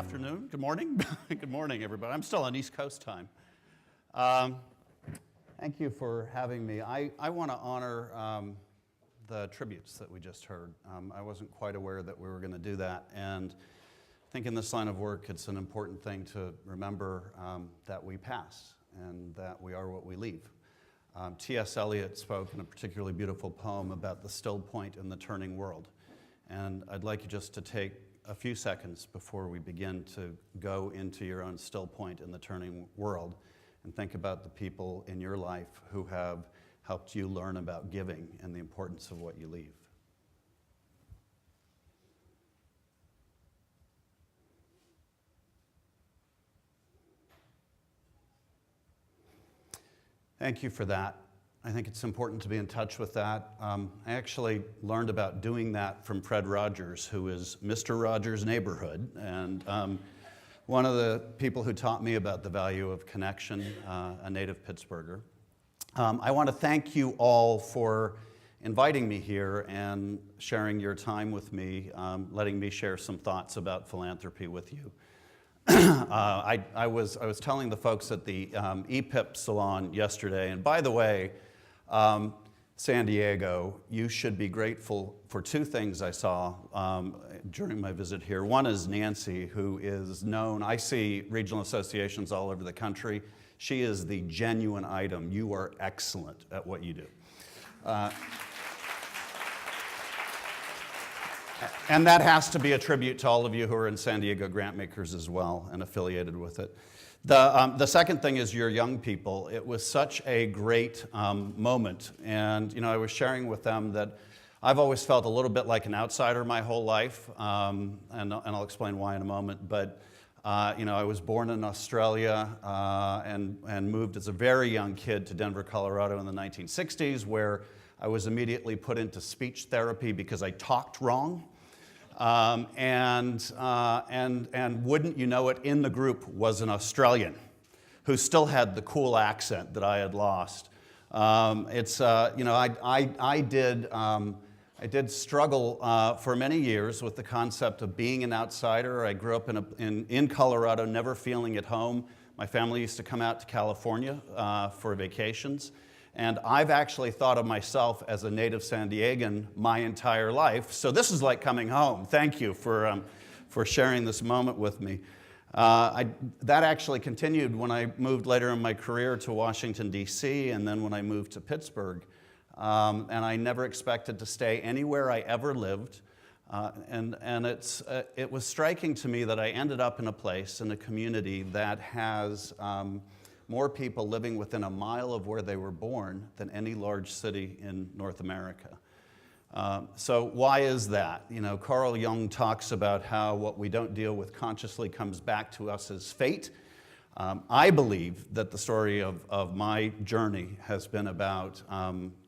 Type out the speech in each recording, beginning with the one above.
afternoon, good morning. Good morning, everybody. I'm still on East Coast time. Thank you for having me. I want to honor the tributes that we just heard. I wasn't quite aware that we were going to do that, and I think in this line of work it's an important thing to remember that we pass and that we are what we leave. T.S. Eliot spoke in a particularly beautiful poem about the still point in the turning world, and I'd like you just to take a few seconds before we begin to go into your own still point in the turning world and think about the people in your life who have helped you learn about giving and the importance of what you leave. Thank you for that. I think it's important to be in touch with that. I actually learned about doing that from Fred Rogers, who is Mr. Rogers' neighborhood, and one of the people who taught me about the value of connection, a native Pittsburgher. I want to thank you all for inviting me here and sharing your time with me, letting me share some thoughts about philanthropy with you. I was telling the folks at the EPIP salon yesterday, and by the way, San Diego, you should be grateful for two things I saw during my visit here. One is Nancy, who is known. I see regional associations all over the country. She is the genuine item. You are excellent at what you do. And that has to be a tribute to all of you who are in San Diego Grantmakers as well and affiliated with it. The second thing is your young people. It was such a great moment, and I was sharing with them that I've always felt a little bit like an outsider my whole life, and I'll explain why in a moment. But I was born in Australia and moved as a very young kid to Denver, Colorado in the 1960s, where I was immediately put into speech therapy because I talked wrong. And wouldn't you know it, in the group was an Australian who still had the cool accent that I had lost. I did struggle for many years with the concept of being an outsider. I grew up in Colorado, never feeling at home. My family used to come out to California for vacations. And I've actually thought of myself as a native San Diegan my entire life. So this is like coming home. Thank you for sharing this moment with me. That actually continued when I moved later in my career to Washington, D.C., and then when I moved to Pittsburgh. And I never expected to stay anywhere I ever lived. And it was striking to me that I ended up in a place, in a community that has more people living within a mile of where they were born than any large city in North America. So why is that? Carl Jung talks about how what we don't deal with consciously comes back to us as fate. I believe that the story of my journey has been about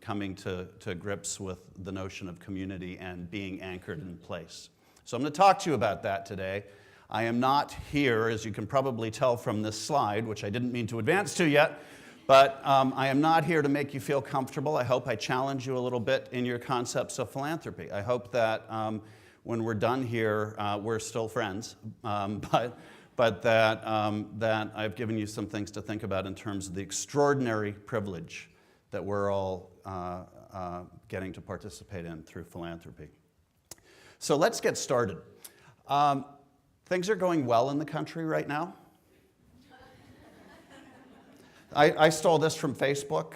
coming to grips with the notion of community and being anchored in place. So I'm going to talk to you about that today. I am not here, as you can probably tell from this slide, which I didn't mean to advance to yet, but I am not here to make you feel comfortable. I hope I challenge you a little bit in your concepts of philanthropy. I hope that when we're done here, we're still friends, but that I've given you some things to think about in terms of the extraordinary privilege that we're all getting to participate in through philanthropy. So let's get started. Things are going well in the country right now. I stole this from Facebook.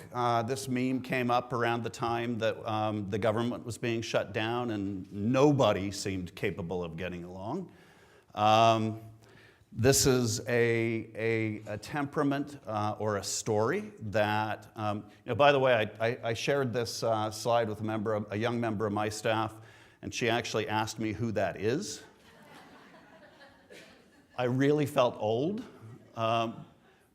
This meme came up around the time that the government was being shut down and nobody seemed capable of getting along. This is a temperament or a story that, by the way, I shared this slide with a young member of my staff, and she actually asked me who that is. I really felt old, but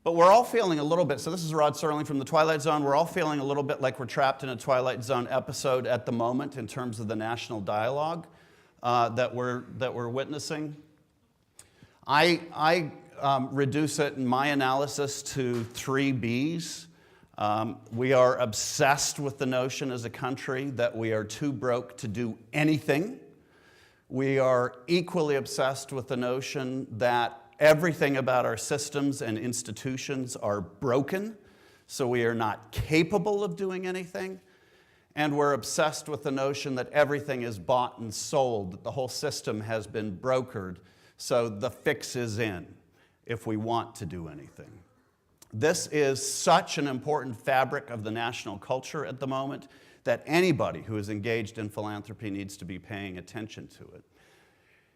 we're all feeling a little bit, so this is Rod Serling from The Twilight Zone, we're all feeling a little bit like we're trapped in a Twilight Zone episode at the moment in terms of the national dialogue that we're witnessing. I reduce it in my analysis to 3 Bs. We are obsessed with the notion as a country that we are too broke to do anything. We are equally obsessed with the notion that everything about our systems and institutions are broken, so we are not capable of doing anything. And we're obsessed with the notion that everything is bought and sold, that the whole system has been brokered, so the fix is in if we want to do anything. This is such an important fabric of the national culture at the moment that anybody who is engaged in philanthropy needs to be paying attention to it.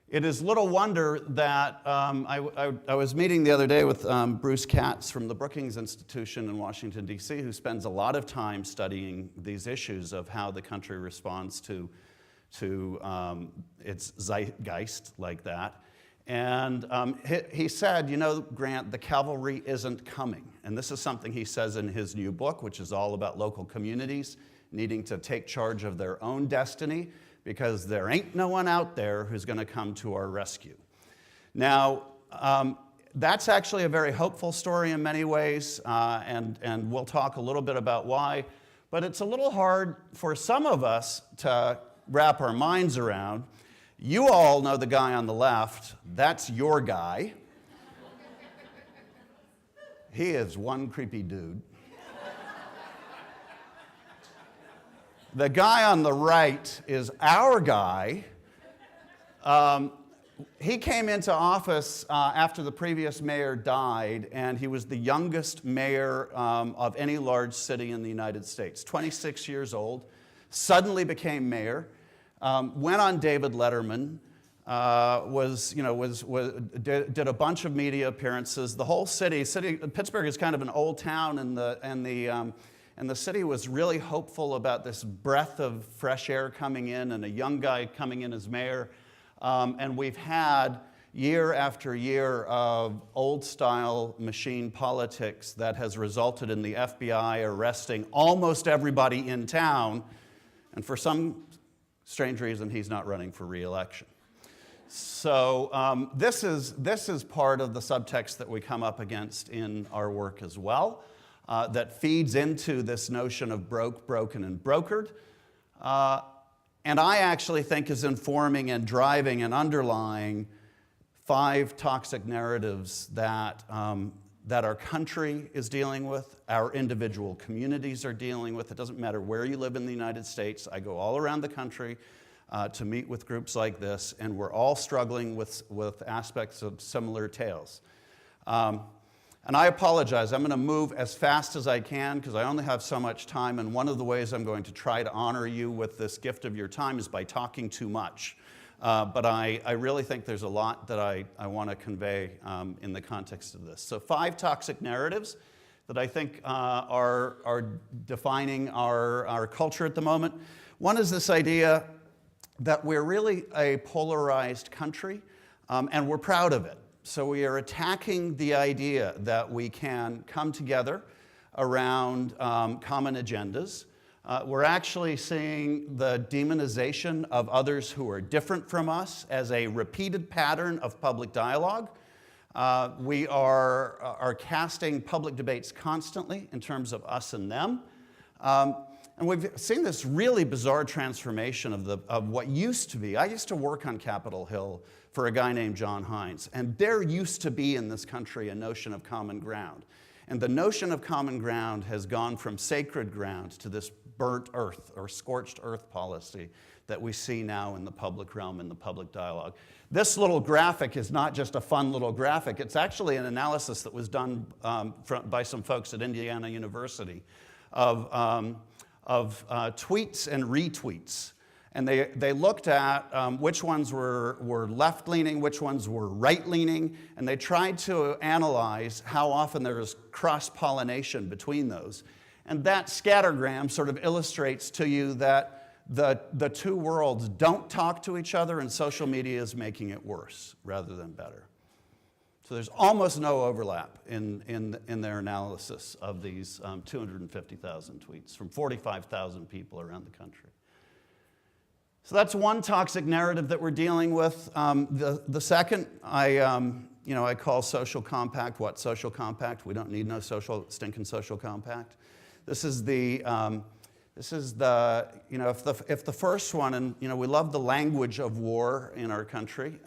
It is little wonder that I was meeting the other day with Bruce Katz from the Brookings Institution in Washington, D.C., who spends a lot of time studying these issues of how the country responds to its zeitgeist like that. And he said, you know, Grant, the cavalry isn't coming. And this is something he says in his new book, which is all about local communities needing to take charge of their own destiny, because there ain't no one out there who's going to come to our rescue. Now, that's actually a very hopeful story in many ways, and we'll talk a little bit about why. But it's a little hard for some of us to wrap our minds around. You all know the guy on the left. That's your guy. He is one creepy dude. The guy on the right is our guy. He came into office after the previous mayor died, and he was the youngest mayor of any large city in the United States. 26 years old, suddenly became mayor, went on David Letterman, did a bunch of media appearances. The whole city, Pittsburgh is kind of an old town, and the city was really hopeful about this breath of fresh air coming in and a young guy coming in as mayor. And we've had year after year of old-style machine politics that has resulted in the FBI arresting almost everybody in town. And for some strange reason, he's not running for re-election. So this is part of the subtext that we come up against in our work as well. That feeds into this notion of broke, broken, and brokered. And I actually think is informing and driving and underlying 5 toxic narratives that our country is dealing with, our individual communities are dealing with. It doesn't matter where you live in the United States. I go all around the country to meet with groups like this, and we're all struggling with aspects of similar tales. And I apologize, I'm going to move as fast as I can because I only have so much time, and one of the ways I'm going to try to honor you with this gift of your time is by talking too much. But I really think there's a lot that I want to convey in the context of this. So 5 toxic narratives that I think are defining our culture at the moment. One is this idea that we're really a polarized country, and we're proud of it. So we are attacking the idea that we can come together around common agendas. We're actually seeing the demonization of others who are different from us as a repeated pattern of public dialogue. We are casting public debates constantly in terms of us and them. And we've seen this really bizarre transformation of what used to be. I used to work on Capitol Hill for a guy named John Hines, and there used to be in this country a notion of common ground. And the notion of common ground has gone from sacred ground to this burnt earth or scorched earth policy that we see now in the public realm, in the public dialogue. This little graphic is not just a fun little graphic. It's actually an analysis that was done by some folks at Indiana University of tweets and retweets. And they looked at which ones were left-leaning, which ones were right-leaning, and they tried to analyze how often there is cross-pollination between those. And that scattergram sort of illustrates to you that the two worlds don't talk to each other, and social media is making it worse rather than better. So there's almost no overlap in their analysis of these 250,000 tweets from 45,000 people around the country. So that's one toxic narrative that we're dealing with. The second, I call social compact. What social compact? We don't need no stinking social compact. This is the This is the, if the first one, and we love the language of war in our country,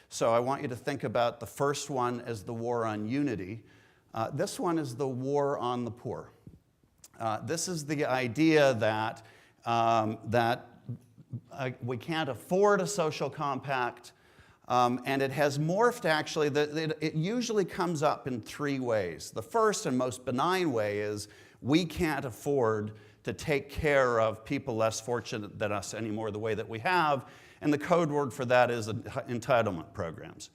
so I want you to think about the first one as the war on unity. This one is the war on the poor. This is the idea that, we can't afford a social compact, and it has morphed actually, it usually comes up in three ways. The first and most benign way is we can't afford to take care of people less fortunate than us anymore the way that we have, and the code word for that is entitlement programs.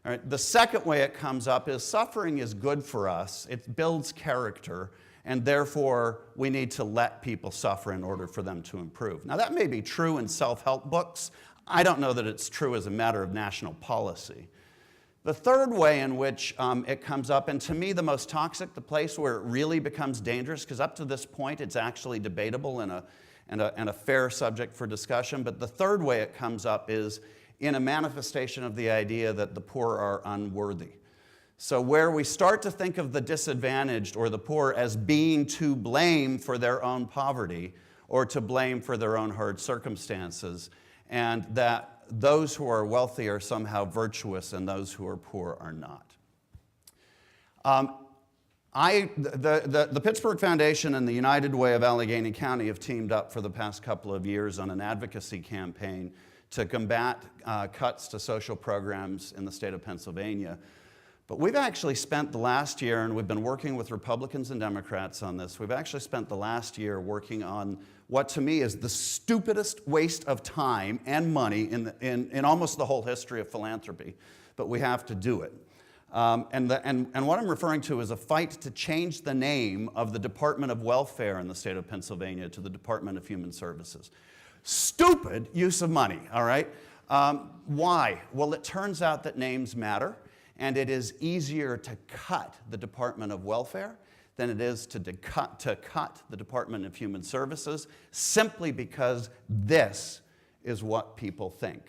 All right, the second way it comes up is suffering is good for us, it builds character, and therefore we need to let people suffer in order for them to improve. Now that may be true in self-help books. I don't know that it's true as a matter of national policy. The third way in which it comes up, and to me the most toxic, the place where it really becomes dangerous, because up to this point it's actually debatable and a fair subject for discussion, but the third way it comes up is in a manifestation of the idea that the poor are unworthy. So where we start to think of the disadvantaged or the poor as being to blame for their own poverty or to blame for their own hard circumstances, and that those who are wealthy are somehow virtuous and those who are poor are not. The Pittsburgh Foundation and the United Way of Allegheny County have teamed up for the past couple of years on an advocacy campaign to combat cuts to social programs in the state of Pennsylvania. But we've actually spent the last year, and we've been working with Republicans and Democrats on this, we've actually spent the last year working on what to me is the stupidest waste of time and money in almost the whole history of philanthropy, but we have to do it. And what I'm referring to is a fight to change the name of the Department of Welfare in the state of Pennsylvania to the Department of Human Services. Stupid use of money, all right? Why? Well, it turns out that names matter, and it is easier to cut the Department of Welfare than it is to cut the Department of Human Services, simply because this is what people think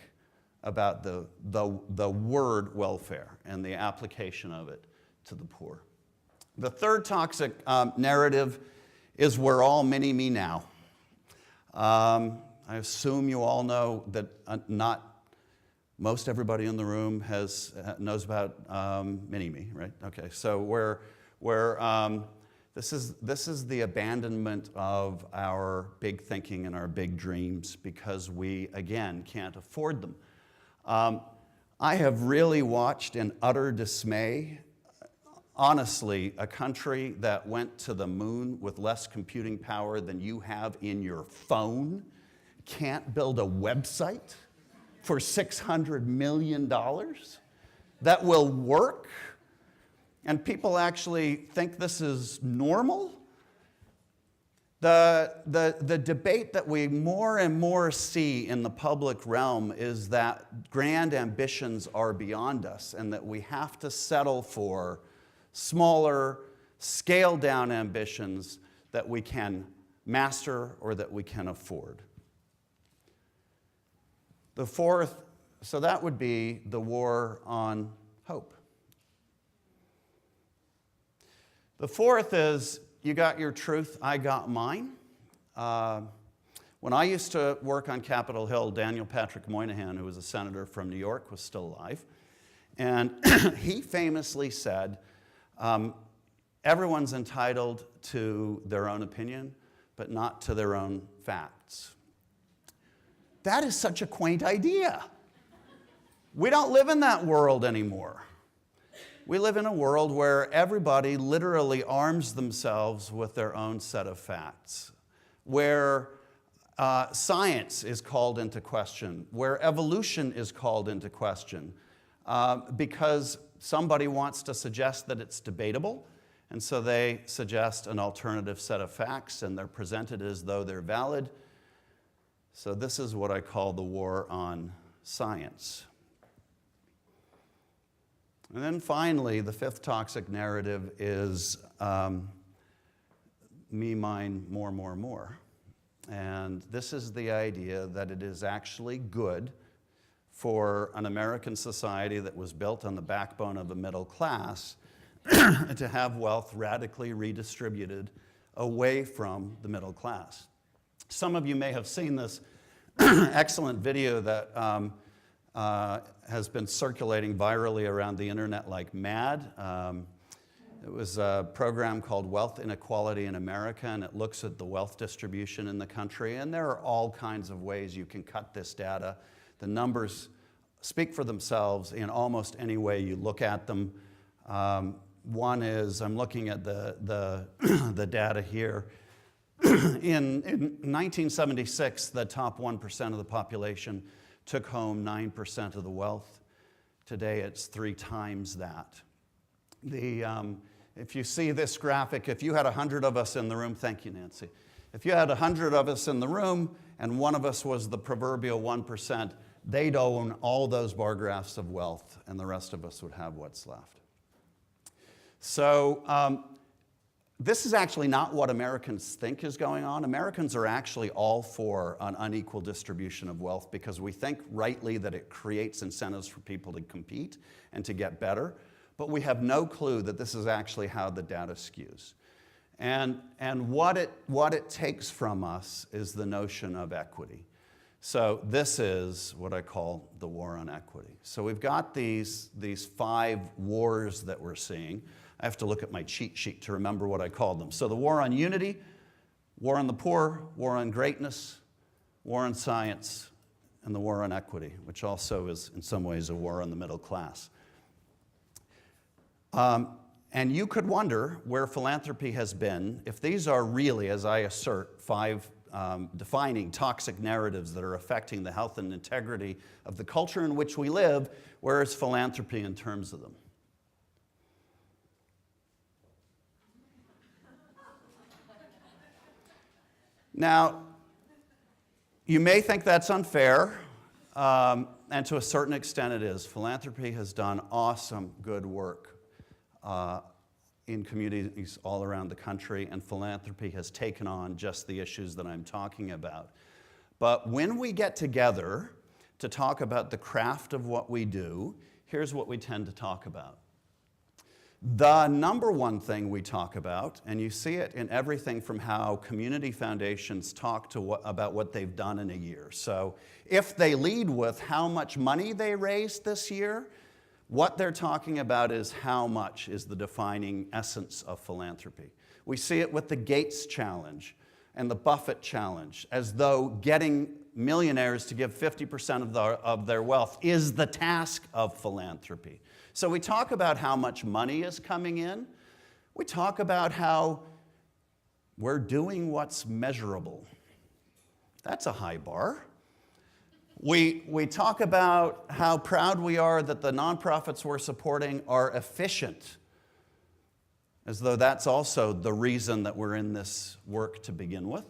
about the word welfare and the application of it to the poor. The third toxic narrative is we're all mini-me now. I assume you all know that most everybody in the room knows about mini-me, right? Okay, so this is the abandonment of our big thinking and our big dreams because we, again, can't afford them. I have really watched in utter dismay, honestly, a country that went to the moon with less computing power than you have in your phone can't build a website for $600 million that will work, and people actually think this is normal. The debate that we more and more see in the public realm is that grand ambitions are beyond us and that we have to settle for smaller, scaled-down ambitions that we can master or that we can afford. The fourth, so that would be the war on hope. The fourth is, you got your truth, I got mine. When I used to work on Capitol Hill, Daniel Patrick Moynihan, who was a senator from New York, was still alive. And he famously said, everyone's entitled to their own opinion, but not to their own facts. That is such a quaint idea. We don't live in that world anymore. We live in a world where everybody literally arms themselves with their own set of facts, where science is called into question, where evolution is called into question, because somebody wants to suggest that it's debatable, and so they suggest an alternative set of facts, and they're presented as though they're valid. So this is what I call the war on science. And then finally, the fifth toxic narrative is me, mine, more, more, more. And this is the idea that it is actually good for an American society that was built on the backbone of a middle class to have wealth radically redistributed away from the middle class. Some of you may have seen this excellent video that has been circulating virally around the internet like mad. It was a program called Wealth Inequality in America, and it looks at the wealth distribution in the country. And there are all kinds of ways you can cut this data. The numbers speak for themselves in almost any way you look at them. One is, I'm looking at the data here. In 1976, the top 1% of the population took home 9% of the wealth. Today, it's 3 times that. If you see this graphic, if you had 100 of us in the room, thank you, Nancy. If you had 100 of us in the room and one of us was the proverbial 1%, they'd own all those bar graphs of wealth and the rest of us would have what's left. So this is actually not what Americans think is going on. Americans are actually all for an unequal distribution of wealth because we think rightly that it creates incentives for people to compete and to get better. But we have no clue that this is actually how the data skews. And what it takes from us is the notion of equity. So this is what I call the war on equity. So we've got these 5 wars that we're seeing. I have to look at my cheat sheet to remember what I called them. So the war on unity, war on the poor, war on greatness, war on science, and the war on equity, which also is in some ways a war on the middle class. And you could wonder where philanthropy has been if these are really, as I assert, 5 defining toxic narratives that are affecting the health and integrity of the culture in which we live. Where is philanthropy in terms of them? Now, you may think that's unfair, and to a certain extent it is. Philanthropy has done awesome good work in communities all around the country, and philanthropy has taken on just the issues that I'm talking about. But when we get together to talk about the craft of what we do, here's what we tend to talk about. The number one thing we talk about, and you see it in everything from how community foundations talk about what they've done in a year. So if they lead with how much money they raised this year, what they're talking about is how much is the defining essence of philanthropy. We see it with the Gates Challenge and the Buffett Challenge, as though getting millionaires to give 50% of their wealth is the task of philanthropy. So we talk about how much money is coming in. We talk about how we're doing what's measurable. That's a high bar. We talk about how proud we are that the nonprofits we're supporting are efficient, as though that's also the reason that we're in this work to begin with.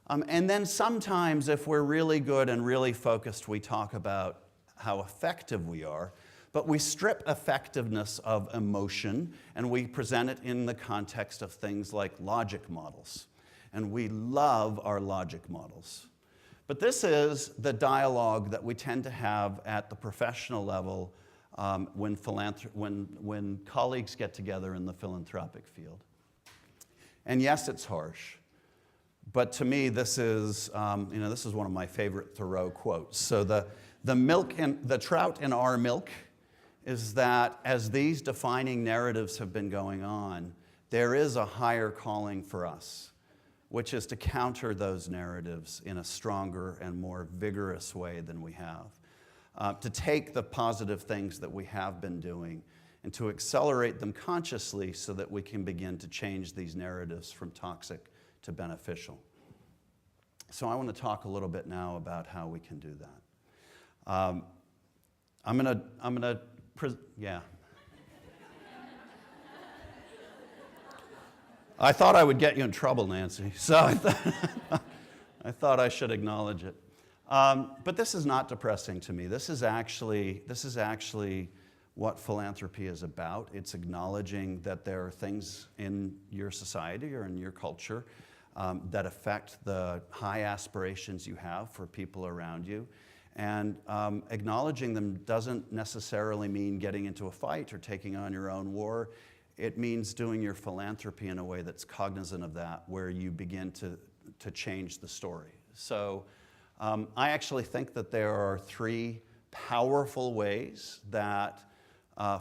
And then sometimes, if we're really good and really focused, we talk about how effective we are, but we strip effectiveness of emotion and we present it in the context of things like logic models. And we love our logic models. But this is the dialogue that we tend to have at the professional level when colleagues get together in the philanthropic field. And yes, it's harsh. But to me, this is one of my favorite Thoreau quotes. So the trout in our milk is that as these defining narratives have been going on, there is a higher calling for us, which is to counter those narratives in a stronger and more vigorous way than we have. To take the positive things that we have been doing and to accelerate them consciously so that we can begin to change these narratives from toxic to beneficial. So I want to talk a little bit now about how we can do that. Yeah. I thought I would get you in trouble, Nancy, so I thought I should acknowledge it. But this is not depressing to me. This is actually what philanthropy is about. It's acknowledging that there are things in your society or in your culture that affect the high aspirations you have for people around you. And acknowledging them doesn't necessarily mean getting into a fight or taking on your own war. it means doing your philanthropy in a way that's cognizant of that, where you begin to change the story. So I actually think that there are 3 powerful ways that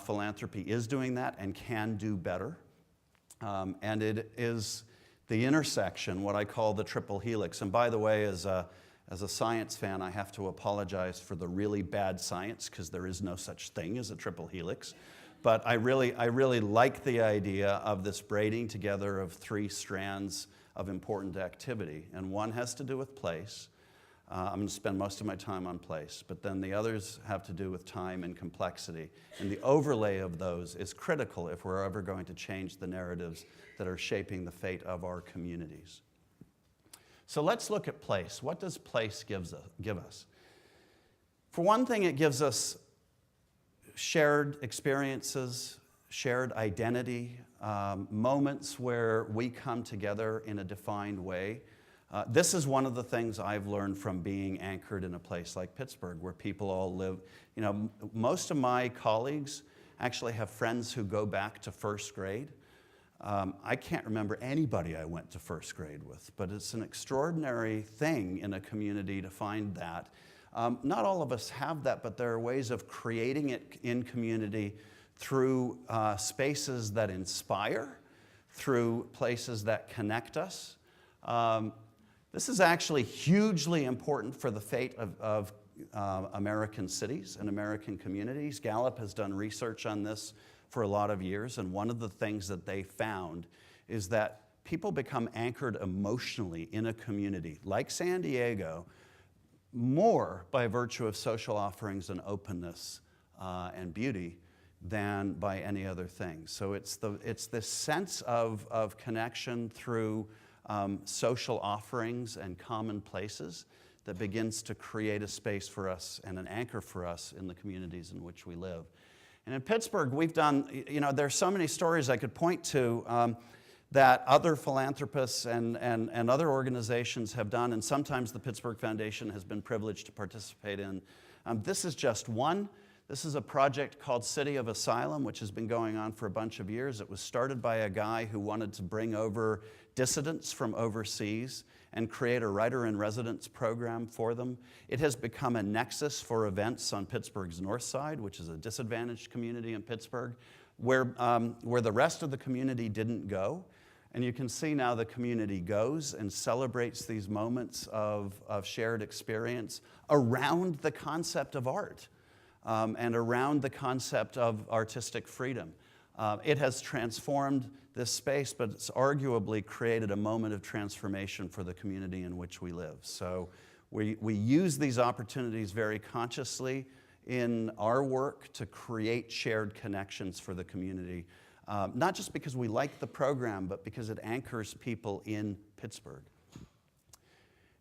philanthropy is doing that and can do better. And it is the intersection, what I call the triple helix. And by the way, as a science fan, I have to apologize for the really bad science, because there is no such thing as a triple helix. But I really like the idea of this braiding together of 3 strands of important activity. And one has to do with place. I'm going to spend most of my time on place, but then the others have to do with time and complexity. And the overlay of those is critical if we're ever going to change the narratives that are shaping the fate of our communities. So let's look at place. What does place give us? For one thing, it gives us shared experiences, shared identity, moments where we come together in a defined way. This is one of the things I've learned from being anchored in a place like Pittsburgh, where people all live. You know, most of my colleagues actually have friends who go back to first grade. I can't remember anybody I went to first grade with, but it's an extraordinary thing in a community to find that. Not all of us have that, but there are ways of creating it in community through spaces that inspire, through places that connect us. This is actually hugely important for the fate of American cities and American communities. Gallup has done research on this for a lot of years, and one of the things that they found is that people become anchored emotionally in a community like San Diego more by virtue of social offerings and openness and beauty than by any other thing. So it's this sense of connection through social offerings and common places that begins to create a space for us and an anchor for us in the communities in which we live. And in Pittsburgh, we've done, you know, there's so many stories I could point to that other philanthropists and other organizations have done, and sometimes the Pittsburgh Foundation has been privileged to participate in. This is just one. This is a project called City of Asylum, which has been going on for a bunch of years. It was started by a guy who wanted to bring over dissidents from overseas and create a writer-in-residence program for them. It has become a nexus for events on Pittsburgh's north side, which is a disadvantaged community in Pittsburgh, where the rest of the community didn't go. And you can see now the community goes and celebrates these moments of shared experience around the concept of art and around the concept of artistic freedom. It has transformed this space, but it's arguably created a moment of transformation for the community in which we live. So we use these opportunities very consciously in our work to create shared connections for the community. Not just because we like the program, but because it anchors people in Pittsburgh.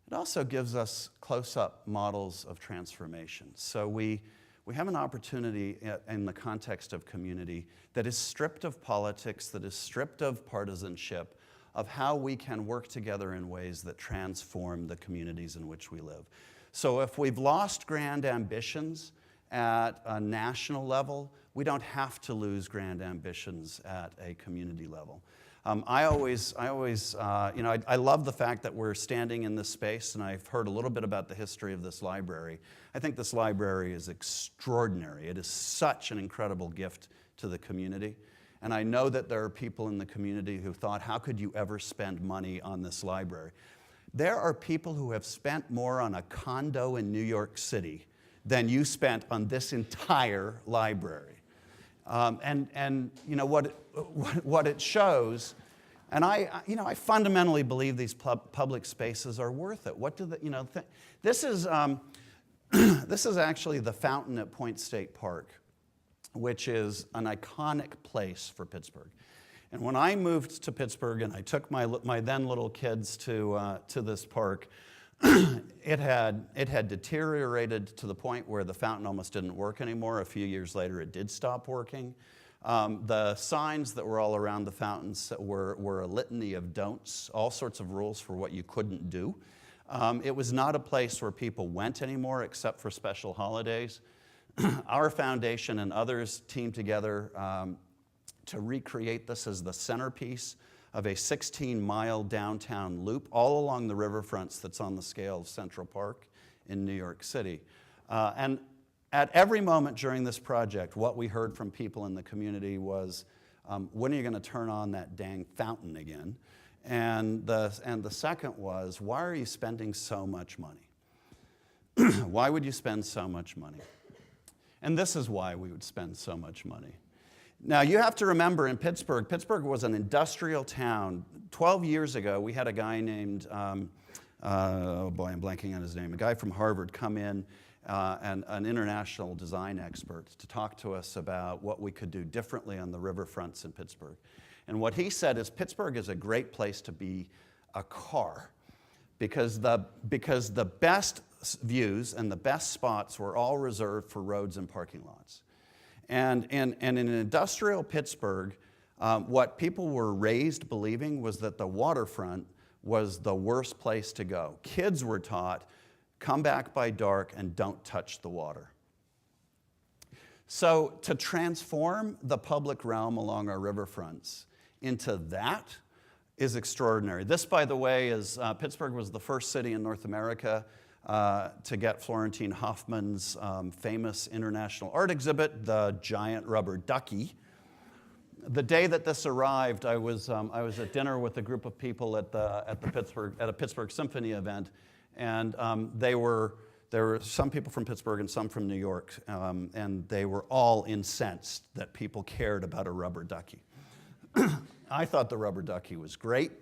It also gives us close-up models of transformation. So we have an opportunity in the context of community that is stripped of politics, that is stripped of partisanship, of how we can work together in ways that transform the communities in which we live. So if we've lost grand ambitions at a national level, we don't have to lose grand ambitions at a community level. I love the fact that we're standing in this space, and I've heard a little bit about the history of this library. I think this library is extraordinary. It is such an incredible gift to the community. And I know that there are people in the community who thought, how could you ever spend money on this library? There are people who have spent more on a condo in New York City than you spent on this entire library. And you know what it shows, and I fundamentally believe these public spaces are worth it. What do the this is this is actually the fountain at Point State Park, which is an iconic place for Pittsburgh. And when I moved to Pittsburgh and I took my then little kids to this park, it had deteriorated to the point where the fountain almost didn't work anymore. A few years later, it did stop working. The signs that were all around the fountains were a litany of don'ts, all sorts of rules for what you couldn't do. It was not a place where people went anymore except for special holidays. Our foundation and others teamed together to recreate this as the centerpiece of a 16-mile downtown loop all along the riverfronts that's on the scale of Central Park in New York City. And at every moment during this project, what we heard from people in the community was, when are you going to turn on that dang fountain again? And the second was, why are you spending so much money? Why would you spend so much money? And this is why we would spend so much money. Now, you have to remember in Pittsburgh, Pittsburgh was an industrial town. 12 years ago, we had a guy named, oh boy, I'm blanking on his name, a guy from Harvard come in, and an international design expert, to talk to us about what we could do differently on the riverfronts in Pittsburgh. And what he said is Pittsburgh is a great place to be a car because the best views and the best spots were all reserved for roads and parking lots. And in industrial Pittsburgh, what people were raised believing was that the waterfront was the worst place to go. Kids were taught, come back by dark and don't touch the water. So to transform the public realm along our riverfronts into that is extraordinary. This, by the way, is Pittsburgh was the first city in North America to get Florentine Hoffman's famous international art exhibit, the giant rubber ducky. The day that this arrived, I was at dinner with a group of people at a Pittsburgh Symphony event, and there were some people from Pittsburgh and some from New York, and they were all incensed that people cared about a rubber ducky. I thought the rubber ducky was great.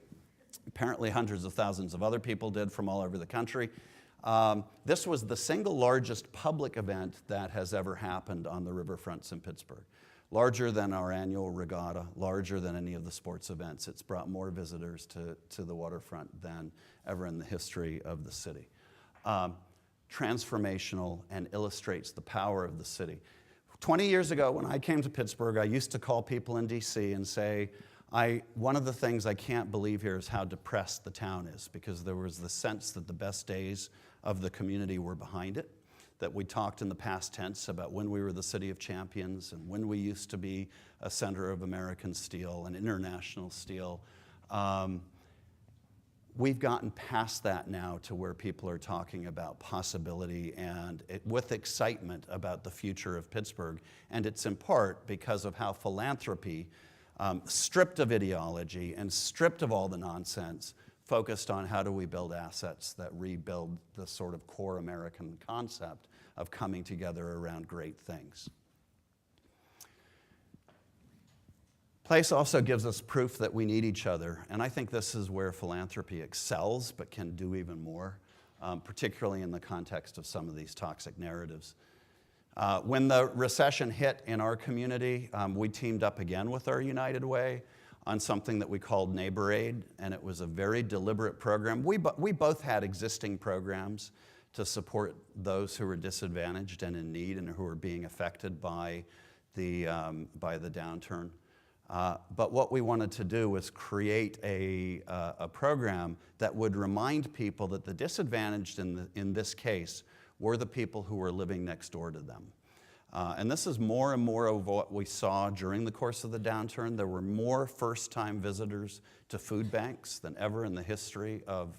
Apparently hundreds of thousands of other people did from all over the country. This was the single largest public event that has ever happened on the riverfronts in Pittsburgh. Larger than our annual regatta, larger than any of the sports events. It's brought more visitors to the waterfront than ever in the history of the city. Transformational and illustrates the power of the city. 20 years ago, when I came to Pittsburgh, I used to call people in DC and say, one of the things I can't believe here is how depressed the town is, because there was the sense that the best days of the community were behind it, that we talked in the past tense about when we were the city of champions and when we used to be a center of American steel and international steel. We've gotten past that now to where people are talking about possibility and with excitement about the future of Pittsburgh. And it's in part because of how philanthropy, stripped of ideology and stripped of all the nonsense, focused on how do we build assets that rebuild the sort of core American concept of coming together around great things. Place also gives us proof that we need each other, and I think this is where philanthropy excels but can do even more, particularly in the context of some of these toxic narratives. When the recession hit in our community, we teamed up again with our United Way on something that we called Neighbor Aid, and it was a very deliberate program. We both had existing programs to support those who were disadvantaged and in need and who were being affected by the downturn. But what we wanted to do was create a program that would remind people that the disadvantaged in this case were the people who were living next door to them. And this is more and more of what we saw during the course of the downturn. There were more first-time visitors to food banks than ever in the history of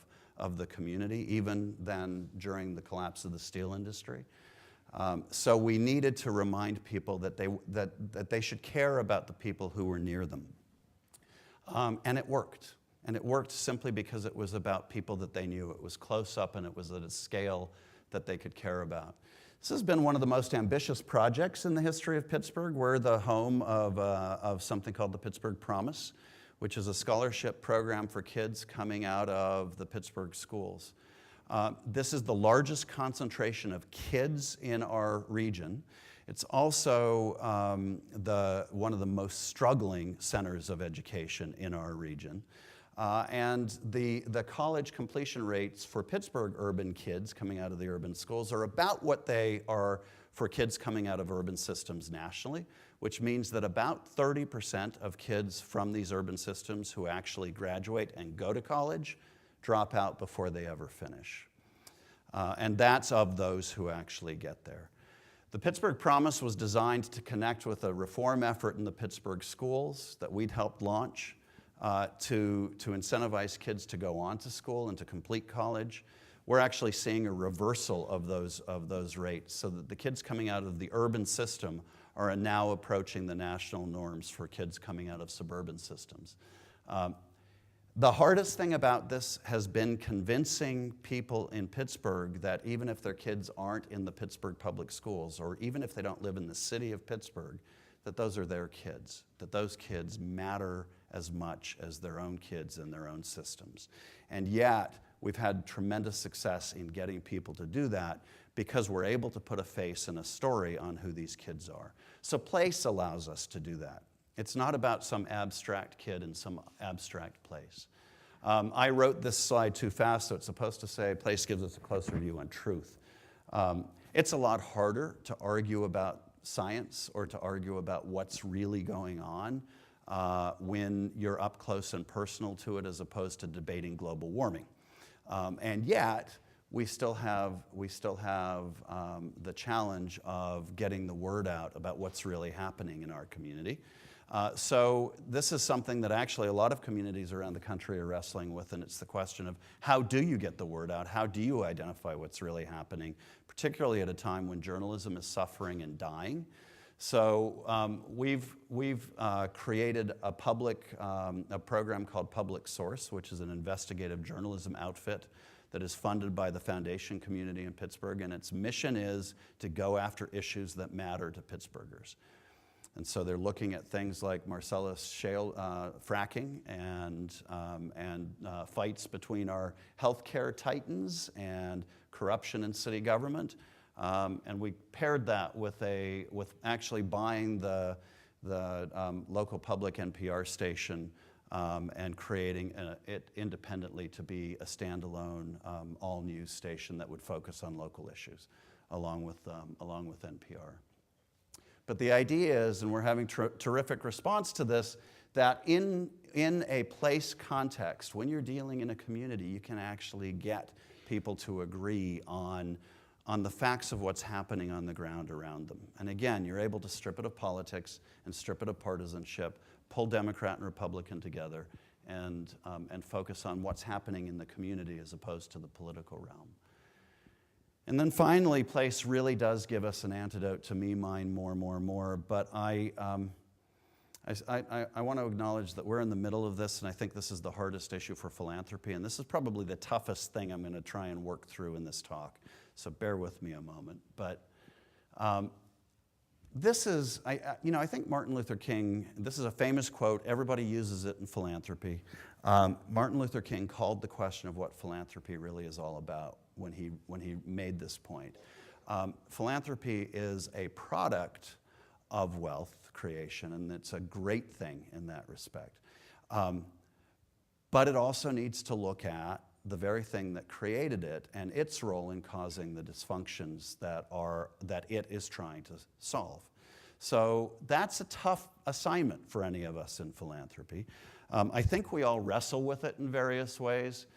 the community, even than during the collapse of the steel industry. So we needed to remind people that they should care about the people who were near them. And it worked. And it worked simply because it was about people that they knew. It was close up and it was at a scale that they could care about. This has been one of the most ambitious projects in the history of Pittsburgh. We're the home of something called the Pittsburgh Promise, which is a scholarship program for kids coming out of the Pittsburgh schools. This is the largest concentration of kids in our region. It's also one of the most struggling centers of education in our region. And the college completion rates for Pittsburgh urban kids coming out of the urban schools are about what they are for kids coming out of urban systems nationally, which means that about 30% of kids from these urban systems who actually graduate and go to college drop out before they ever finish. And that's of those who actually get there. The Pittsburgh Promise was designed to connect with a reform effort in the Pittsburgh schools that we'd helped launch to incentivize kids to go on to school and to complete college. We're actually seeing a reversal of those rates so that the kids coming out of the urban system are now approaching the national norms for kids coming out of suburban systems. The hardest thing about this has been convincing people in Pittsburgh that even if their kids aren't in the Pittsburgh public schools, or even if they don't live in the city of Pittsburgh, that those are their kids, that those kids matter as much as their own kids in their own systems. And yet, we've had tremendous success in getting people to do that because we're able to put a face and a story on who these kids are. So place allows us to do that. It's not about some abstract kid in some abstract place. I wrote this slide too fast, so it's supposed to say place gives us a closer view on truth. It's a lot harder to argue about science or to argue about what's really going on when you're up close and personal to it as opposed to debating global warming. And yet, we still have the challenge of getting the word out about what's really happening in our community. So this is something that actually a lot of communities around the country are wrestling with, and it's the question of how do you get the word out? How do you identify what's really happening, particularly at a time when journalism is suffering and dying? So we've created a program called Public Source, which is an investigative journalism outfit that is funded by the foundation community in Pittsburgh, and its mission is to go after issues that matter to Pittsburghers. And so they're looking at things like Marcellus shale fracking and fights between our healthcare titans and corruption in city government. And we paired that with actually buying the local public NPR station and creating it independently to be a standalone all-news station that would focus on local issues, along with NPR. But the idea is, and we're having terrific response to this, that in a place context, when you're dealing in a community, you can actually get people to agree on the facts of what's happening on the ground around them. And again, you're able to strip it of politics and strip it of partisanship, pull Democrat and Republican together, and focus on what's happening in the community as opposed to the political realm. And then finally, place really does give us an antidote to me, mine, more, but I want to acknowledge that we're in the middle of this, and I think this is the hardest issue for philanthropy, and this is probably the toughest thing I'm going to try and work through in this talk, so bear with me a moment. But this is, I think Martin Luther King, this is a famous quote, everybody uses it in philanthropy. Martin Luther King called the question of what philanthropy really is all about when he made this point. Philanthropy is a product of wealth creation, and it's a great thing in that respect. But it also needs to look at the very thing that created it and its role in causing the dysfunctions that it is trying to solve. So that's a tough assignment for any of us in philanthropy. I think we all wrestle with it in various ways.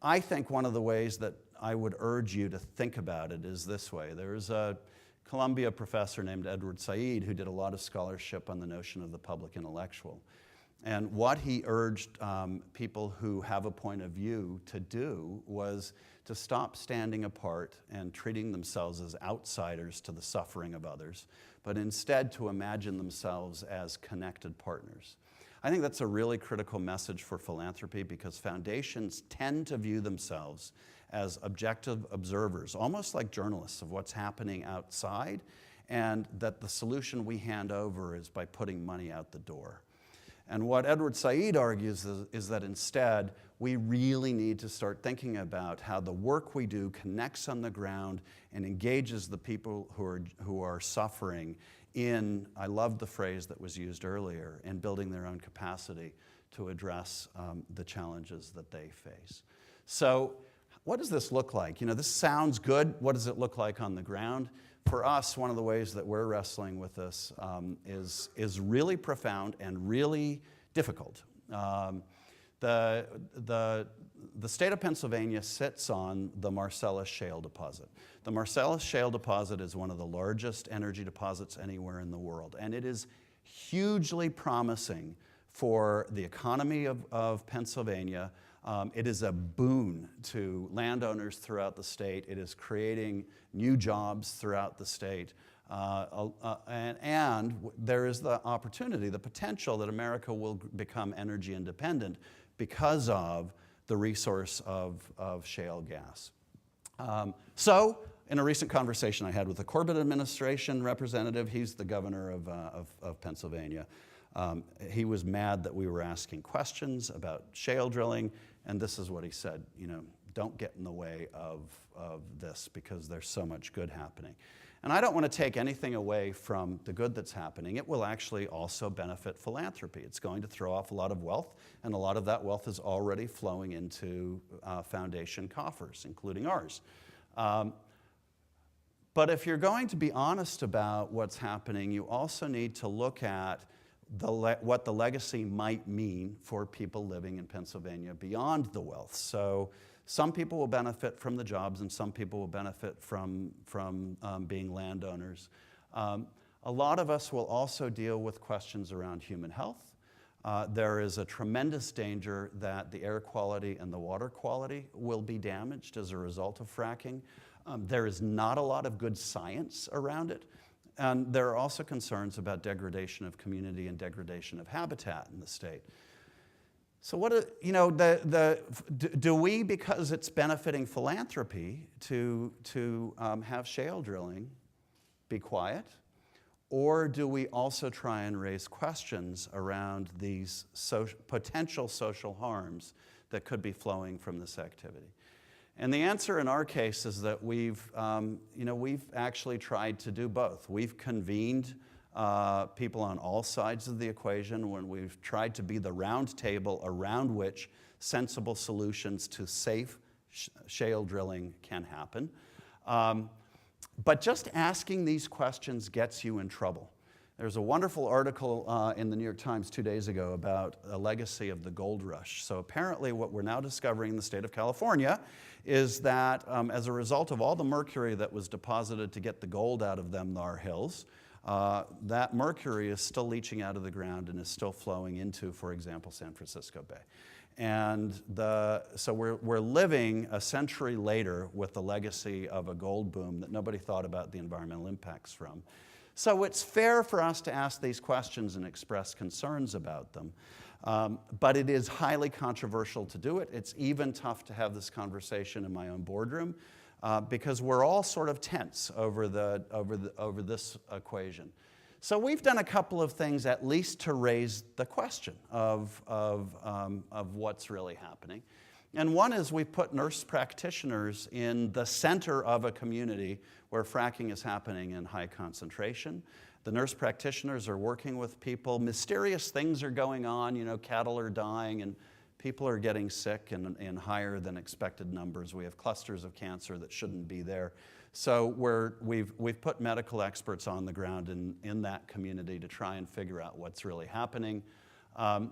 I think one of the ways that I would urge you to think about it is this way. There's a Columbia professor named Edward Said who did a lot of scholarship on the notion of the public intellectual. And what he urged people who have a point of view to do was to stop standing apart and treating themselves as outsiders to the suffering of others, but instead to imagine themselves as connected partners. I think that's a really critical message for philanthropy because foundations tend to view themselves as objective observers, almost like journalists of what's happening outside, and that the solution we hand over is by putting money out the door. And what Edward Said argues is that instead, we really need to start thinking about how the work we do connects on the ground and engages the people who are suffering in, I love the phrase that was used earlier, in building their own capacity to address the challenges that they face. So what does this look like? This sounds good. What does it look like on the ground? For us, one of the ways that we're wrestling with this is really profound and really difficult. The the state of Pennsylvania sits on the Marcellus Shale deposit. The Marcellus Shale deposit is one of the largest energy deposits anywhere in the world, and it is hugely promising for the economy of Pennsylvania. It is a boon to landowners throughout the state. It is creating new jobs throughout the state. And there is the opportunity, the potential that America will become energy independent because of the resource of shale gas. So, in a recent conversation I had with the Corbett administration representative, he's the governor of Pennsylvania, he was mad that we were asking questions about shale drilling, and this is what he said, you know, don't get in the way of this because there's so much good happening. And I don't want to take anything away from the good that's happening. It will actually also benefit philanthropy. It's going to throw off a lot of wealth, and a lot of that wealth is already flowing into foundation coffers, including ours. But if you're going to be honest about what's happening, you also need to look at what the legacy might mean for people living in Pennsylvania beyond the wealth. So some people will benefit from the jobs, and some people will benefit from being landowners. A lot of us will also deal with questions around human health. There is a tremendous danger that the air quality and the water quality will be damaged as a result of fracking. There is not a lot of good science around it. And there are also concerns about degradation of community and degradation of habitat in the state. So what, you know, do we, because it's benefiting philanthropy, to have shale drilling, be quiet? Or do we also try and raise questions around these potential social harms that could be flowing from this activity? And the answer in our case is that we've actually tried to do both. We've convened people on all sides of the equation when we've tried to be the round table around which sensible solutions to safe shale drilling can happen. But just asking these questions gets you in trouble. There's a wonderful article in the New York Times 2 days ago about a legacy of the gold rush. So apparently what we're now discovering in the state of California is that as a result of all the mercury that was deposited to get the gold out of them Thar Hills, that mercury is still leaching out of the ground and is still flowing into, for example, San Francisco Bay. And so we're living a century later with the legacy of a gold boom that nobody thought about the environmental impacts from. So it's fair for us to ask these questions and express concerns about them. But it is highly controversial to do it. It's even tough to have this conversation in my own boardroom because we're all sort of tense over this equation. So we've done a couple of things at least to raise the question of what's really happening. And one is we've put nurse practitioners in the center of a community where fracking is happening in high concentration. The nurse practitioners are working with people. Mysterious things are going on. You know, cattle are dying and people are getting sick in higher than expected numbers. We have clusters of cancer that shouldn't be there. So we've put medical experts on the ground in that community to try and figure out what's really happening.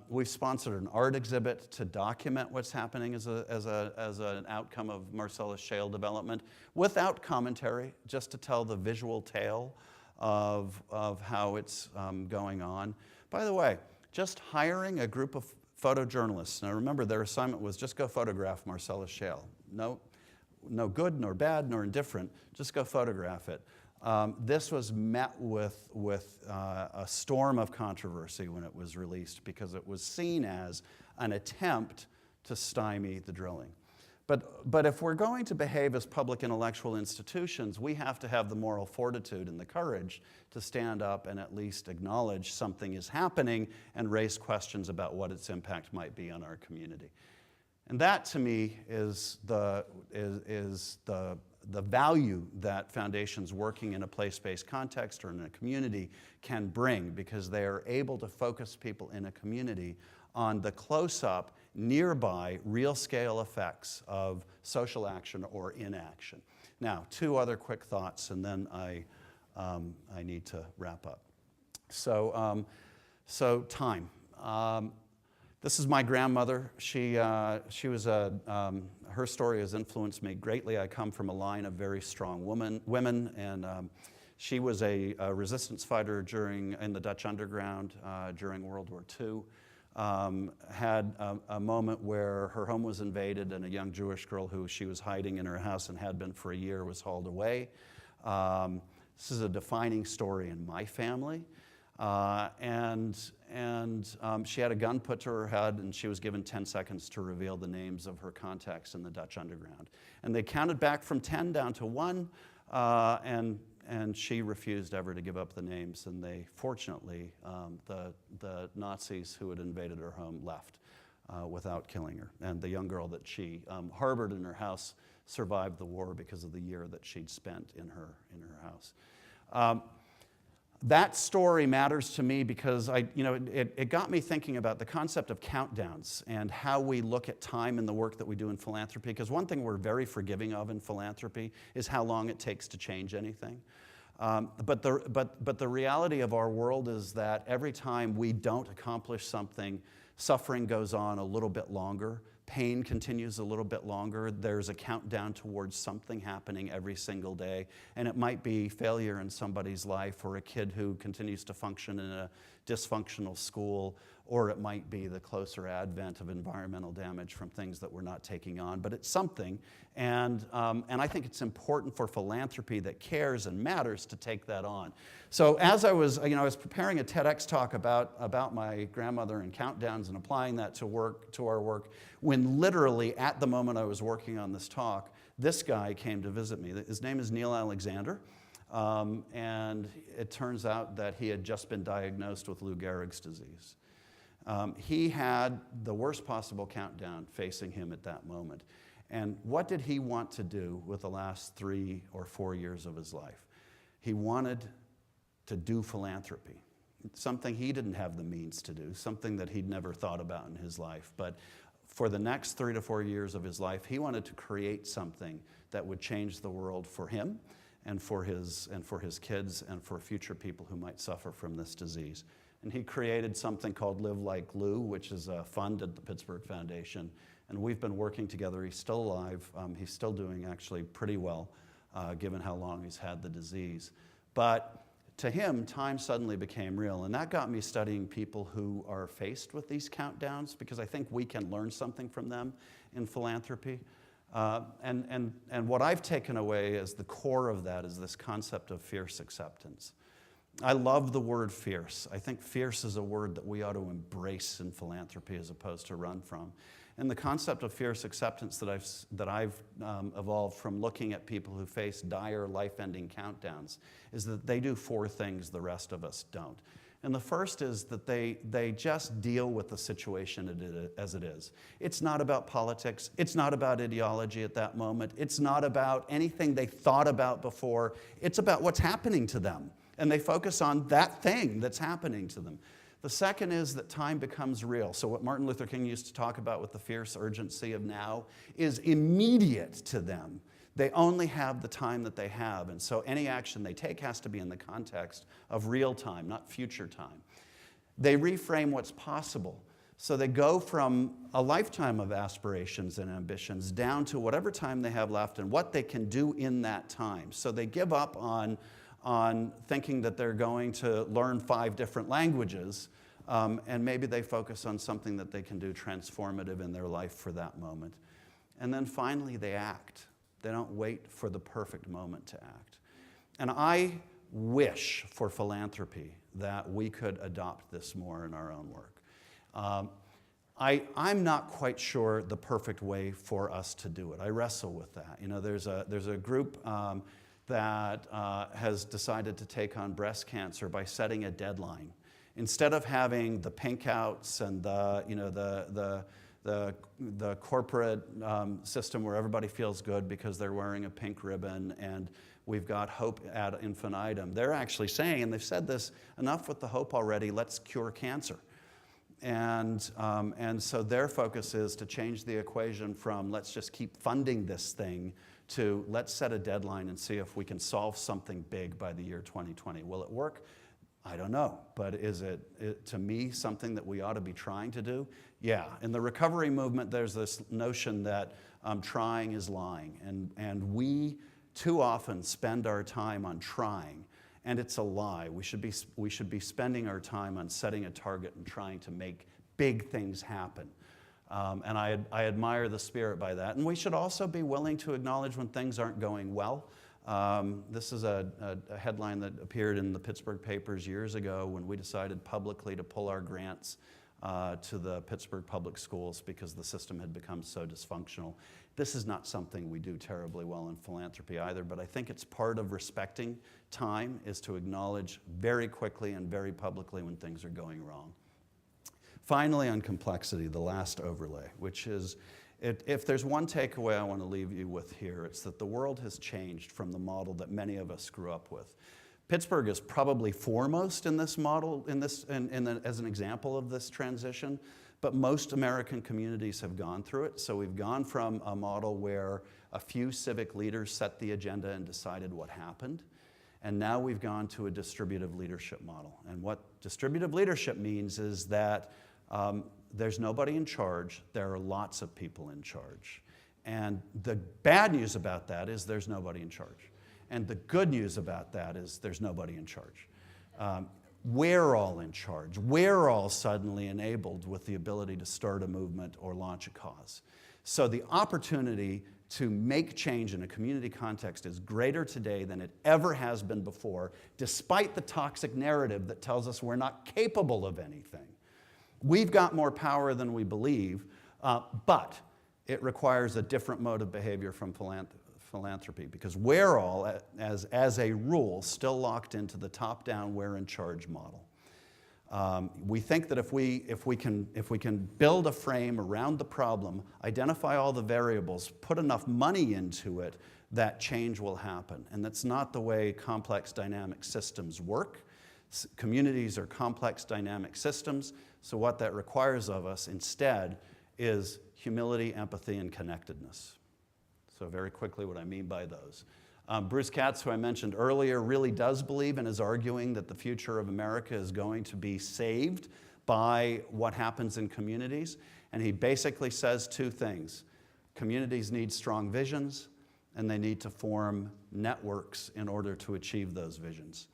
We've sponsored an art exhibit to document what's happening as an outcome of Marcellus Shale development without commentary, just to tell the visual tale of how it's going on. By the way, just hiring a group of photojournalists. Now remember, their assignment was just go photograph Marcellus Shale. No good, nor bad, nor indifferent, just go photograph it. This was met with a storm of controversy when it was released because it was seen as an attempt to stymie the drilling. But if we're going to behave as public intellectual institutions, we have to have the moral fortitude and the courage to stand up and at least acknowledge something is happening and raise questions about what its impact might be on our community. And that, to me, is the value that foundations working in a place-based context or in a community can bring, because they are able to focus people in a community on the close-up, nearby, real-scale effects of social action or inaction. Now, two other quick thoughts, and then I need to wrap up. So time. This is my grandmother. She was her story has influenced me greatly. I come from a line of very strong women, and she was a resistance fighter in the Dutch underground during World War II. Had a moment where her home was invaded and a young Jewish girl who she was hiding in her house and had been for a year was hauled away. This is a defining story in my family. She had a gun put to her head, and she was given 10 seconds to reveal the names of her contacts in the Dutch underground. And they counted back from 10 down to 1, and she refused ever to give up the names. And they, fortunately, the Nazis who had invaded her home left without killing her. And the young girl that she harbored in her house survived the war because of the year that she'd spent in her house. That story matters to me because it got me thinking about the concept of countdowns and how we look at time in the work that we do in philanthropy. Because one thing we're very forgiving of in philanthropy is how long it takes to change anything. But the reality of our world is that every time we don't accomplish something, suffering goes on a little bit longer. Pain continues a little bit longer. There's a countdown towards something happening every single day. And it might be failure in somebody's life, or a kid who continues to function in a dysfunctional school, or it might be the closer advent of environmental damage from things that we're not taking on. But it's something. And I think it's important for philanthropy that cares and matters to take that on. So as I was preparing a TEDx talk about my grandmother and countdowns and applying that to our work, when literally at the moment I was working on this talk, this guy came to visit me. His name is Neil Alexander, and it turns out that he had just been diagnosed with Lou Gehrig's disease. He had the worst possible countdown facing him at that moment. And what did he want to do with the last 3 or 4 years of his life? He wanted to do philanthropy, something he didn't have the means to do, something that he'd never thought about in his life. But for the next 3 to 4 years of his life, he wanted to create something that would change the world for him and for his kids and for future people who might suffer from this disease. And he created something called Live Like Lou, which is a fund at the Pittsburgh Foundation. And we've been working together. He's still alive. He's still doing actually pretty well, given how long he's had the disease. But to him, time suddenly became real. And that got me studying people who are faced with these countdowns, because I think we can learn something from them in philanthropy. And what I've taken away as the core of that is this concept of fierce acceptance. I love the word fierce. I think fierce is a word that we ought to embrace in philanthropy as opposed to run from. And the concept of fierce acceptance that I've evolved from looking at people who face dire life-ending countdowns is that they do 4 things the rest of us don't. And the first is that they just deal with the situation as it is. It's not about politics. It's not about ideology at that moment. It's not about anything they thought about before. It's about what's happening to them. And they focus on that thing that's happening to them. The second is that time becomes real. So what Martin Luther King used to talk about with the fierce urgency of now is immediate to them. They only have the time that they have. And so any action they take has to be in the context of real time, not future time. They reframe what's possible. So they go from a lifetime of aspirations and ambitions down to whatever time they have left and what they can do in that time. So they give up on thinking that they're going to learn 5 different languages, and maybe they focus on something that they can do transformative in their life for that moment. And then finally, they act. They don't wait for the perfect moment to act. And I wish for philanthropy that we could adopt this more in our own work. I'm not quite sure the perfect way for us to do it. I wrestle with that. You know, there's a group that has decided to take on breast cancer by setting a deadline. Instead of having the pink outs and the corporate system where everybody feels good because they're wearing a pink ribbon and we've got hope ad infinitum, they're actually saying, and they've said this, enough with the hope already, let's cure cancer. And so their focus is to change the equation from let's just keep funding this thing to let's set a deadline and see if we can solve something big by the year 2020. Will it work? I don't know, but is it, to me, something that we ought to be trying to do? Yeah, in the recovery movement, there's this notion that trying is lying, and we too often spend our time on trying, and it's a lie. We should be spending our time on setting a target and trying to make big things happen. And I admire the spirit by that. And we should also be willing to acknowledge when things aren't going well. This is a headline that appeared in the Pittsburgh papers years ago when we decided publicly to pull our grants to the Pittsburgh public schools because the system had become so dysfunctional. This is not something we do terribly well in philanthropy either, but I think it's part of respecting time is to acknowledge very quickly and very publicly when things are going wrong. Finally, on complexity, the last overlay, which is, if there's one takeaway I want to leave you with here, it's that the world has changed from the model that many of us grew up with. Pittsburgh is probably foremost in this model, as an example of this transition, but most American communities have gone through it. So we've gone from a model where a few civic leaders set the agenda and decided what happened, and now we've gone to a distributive leadership model. And what distributive leadership means is that there's nobody in charge, there are lots of people in charge. And the bad news about that is there's nobody in charge. And the good news about that is there's nobody in charge. We're all in charge. We're all suddenly enabled with the ability to start a movement or launch a cause. So the opportunity to make change in a community context is greater today than it ever has been before, despite the toxic narrative that tells us we're not capable of anything. We've got more power than we believe, but it requires a different mode of behavior from philanthropy, because we're all, as a rule, still locked into the top-down, we're in charge model. We think that if we can build a frame around the problem, identify all the variables, put enough money into it, that change will happen. And that's not the way complex dynamic systems work. Communities are complex dynamic systems, so what that requires of us instead is humility, empathy, and connectedness. So very quickly what I mean by those. Bruce Katz, who I mentioned earlier, really does believe and is arguing that the future of America is going to be saved by what happens in communities. And he basically says two things. Communities need strong visions, and they need to form networks in order to achieve those visions.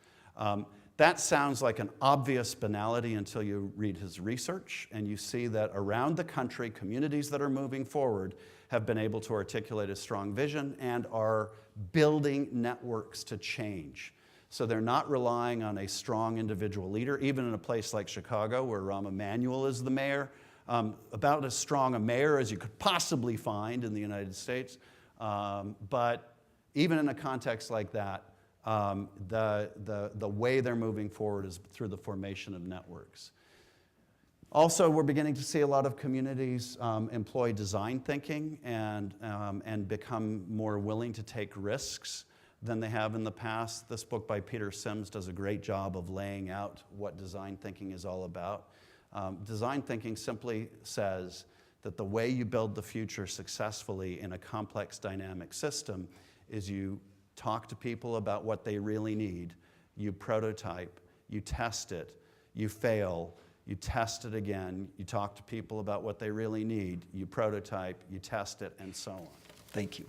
That sounds like an obvious banality until you read his research, and you see that around the country, communities that are moving forward have been able to articulate a strong vision and are building networks to change. So they're not relying on a strong individual leader, even in a place like Chicago where Rahm Emanuel is the mayor, about as strong a mayor as you could possibly find in the United States. But even in a context like that, the way they're moving forward is through the formation of networks. Also, we're beginning to see a lot of communities employ design thinking and become more willing to take risks than they have in the past. This book by Peter Sims does a great job of laying out what design thinking is all about. Design thinking simply says that the way you build the future successfully in a complex dynamic system is you talk to people about what they really need, you prototype, you test it, you fail, you test it again, you talk to people about what they really need, you prototype, you test it, and so on. Thank you.